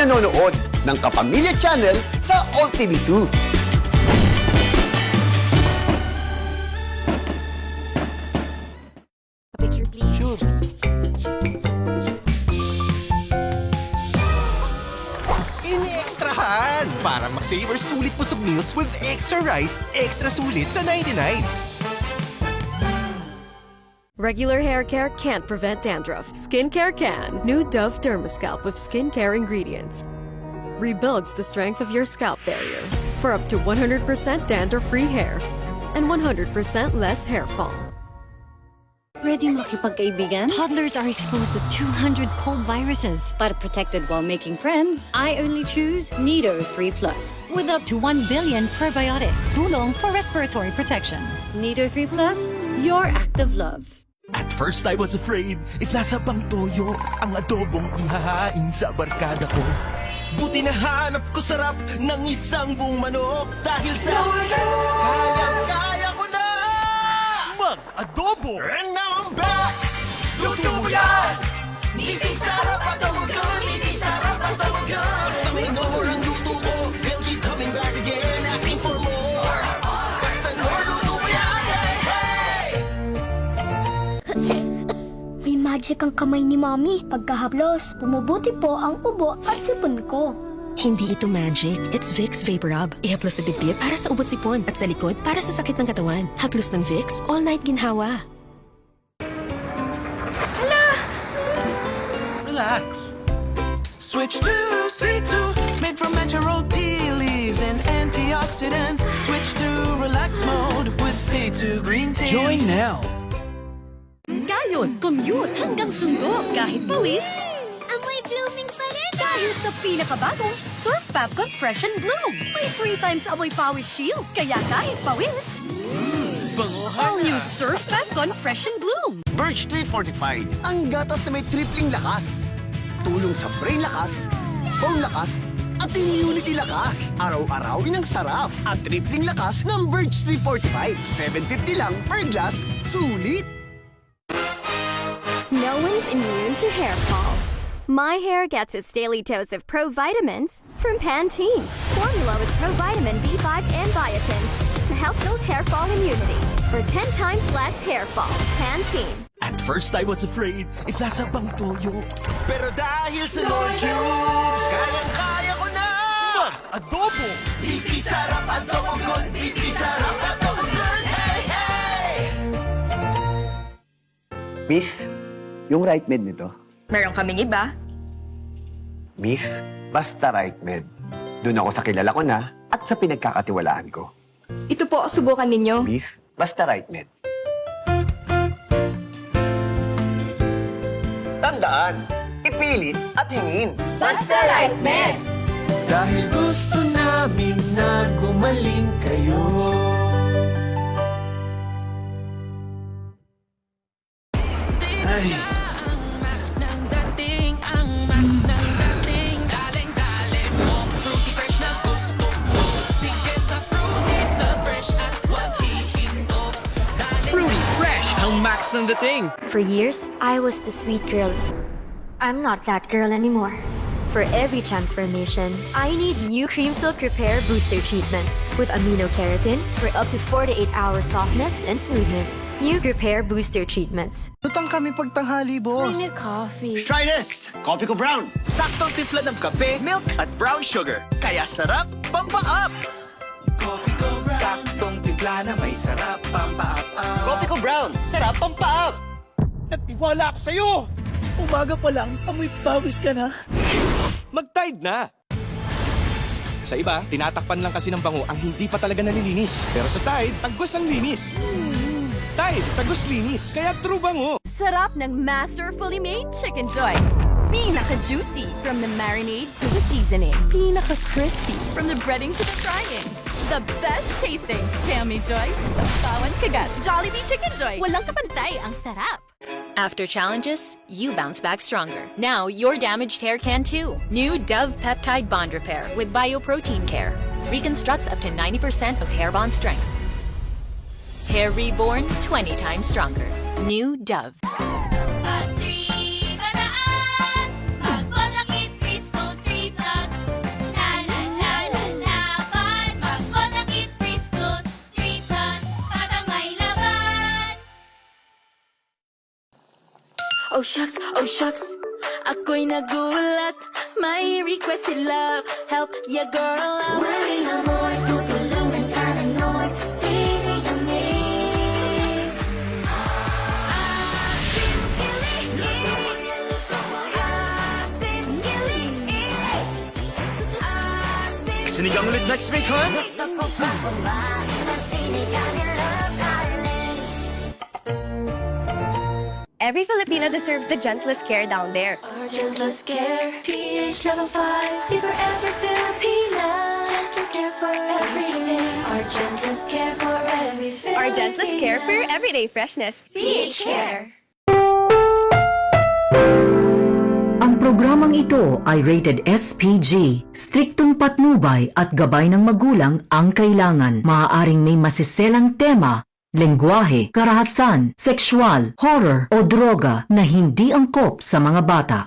nanonood ng Kapamilya Channel sa AllTV2. Picture, please. Sure. Ini-extrahan para mag-savor sulit busog meals with extra rice, extra sulit sa 99. Regular hair care can't prevent dandruff. Skincare can. New Dove Dermascalp with skincare ingredients. Rebuilds the strength of your scalp barrier for up to 100% dandruff-free hair and 100% less hair fall. Ready makipagkaibigan? Toddlers are exposed to 200 cold viruses. But protected while making friends, I only choose Nido 3 Plus. With up to 1 billion probiotics. Tulong for respiratory protection. Nido 3 Plus, your act of love. At first I was afraid, nasa bang toyo ang adobong ihahain sa barkada ko. Buti nahanap ko sarap ng isang buong manok dahil sa kayang-kaya ko na mag-adobo. And now I'm back! Luto mo yan! Hindi sarap adobo girl! Hindi sarap adobo girl! Basta may more ang luto mo, they'll keep coming back again asking for more. Basta more luto mo yan! Hey! May magic ang kamay ni Mommy. Pagkahaplos, bumubuti po ang ubo at sipon ko. Hindi ito magic. It's Vicks Vapor Rub. Ihaplos sa dibdib para sa ubot sipon at sa likod para sa sakit ng katawan. Haplos ng Vicks, all night ginhawa. Relax. Switch to C2, made from natural tea leaves and antioxidants. Switch to relax mode with C2 green tea. Join now. Ngayon, commute hanggang sundo kahit pawis. Amoy blooming pa rin! Dahil sa pinakabagong Surf Fabcon Fresh and Bloom. May 3 times amoy pawis shield, kaya kahit pawis. All new Surf Fabcon Fresh and Bloom. Birch Tree Fortified, ang gatas na may tripling lakas. Tulong sa brain lakas, bone lakas, at immunity lakas. Araw-arawin ang sarap at tripling lakas ng Birch Tree Fortified. 750 lang per glass, sulit! No one's immune to hair fall. My hair gets its daily dose of provitamins from Pantene. Formula with provitamin B5 and biotin to help build hair fall immunity for 10 times less hair fall. Pantene. At first I was afraid, nasa bang toyo. Pero dahil sa Lord Cubes, kayang-kaya ko na mag-adobo. Biti sarap adobo good, biti sarap adobo good. Hey, hey! Miss, yung right med nito. Meron kaming iba. Miss, basta right med. Doon ako sa kilala ko na at sa pinagkakatiwalaan ko. Ito po, subukan ninyo. Miss, basta right med. Tandaan, ipilit at hingin. Basta right med! Dahil gusto namin na gumaling kayo. Ay. Fruity Fresh ang max ng dating. For years, I was the sweet girl. I'm not that girl anymore. For every transformation, I need new Cream Silk Repair Booster Treatments with amino keratin for up to 4 to 8 hours softness and smoothness. New Repair Booster Treatments. Lutang kami pagtanghali, boss. coffee. Try this! Coffee ko brown. Saktong timpla ng kape, milk, at brown sugar. Kaya sarap, pampa-up! Kopi ko brown. Saktong timpla na may sarap, pampa-up. Coffee ko brown, sarap, pampa-up! Nagtiwala ako sa'yo! Umaga pa lang, amoy pawis ka na. Mag-Tide na! Sa iba, tinatakpan lang kasi ng bango ang hindi pa talaga nalilinis. Pero sa Tide, tagos ang linis. Tide, tagos linis. Kaya true bango. Sarap ng Masterfully Made Chicken Joy. Pinaka-juicy from the marinade to the seasoning. Pinaka-crispy from the breading to the frying. The best tasting. Kaya may joy sa bawat kagat. Jollibee Chicken Joy. Walang kapantay ang sarap. After challenges, you bounce back stronger. Now, your damaged hair can too. New Dove Peptide Bond Repair with Bioprotein Care. Reconstructs up to 90% of hair bond strength. Hair reborn 20 times stronger. New Dove. Pag 3 pataas, pag malakit, Frisco 3 Plus. Oh shucks, ako'y nagulat. May request si love, help ya girl out. Worry no more, tutulungan ka ng Lord. Singing the miss. Sinigang ulit next week, huh? Gusto ko pa kumain ng sinigang ni Love, darling. Every Filipino deserves the gentlest care down there. Our gentlest care, PH level 5. See for every Filipina. Gentlest care for every day. Our gentlest care for every Filipina. Our gentlest care for your everyday freshness. PH Care. Ang programang ito ay rated SPG. Striktong patnubay at gabay ng magulang ang kailangan. Maaaring may masiselang tema, lengguwahe, karahasan, sexual, horror o droga na hindi angkop sa mga bata.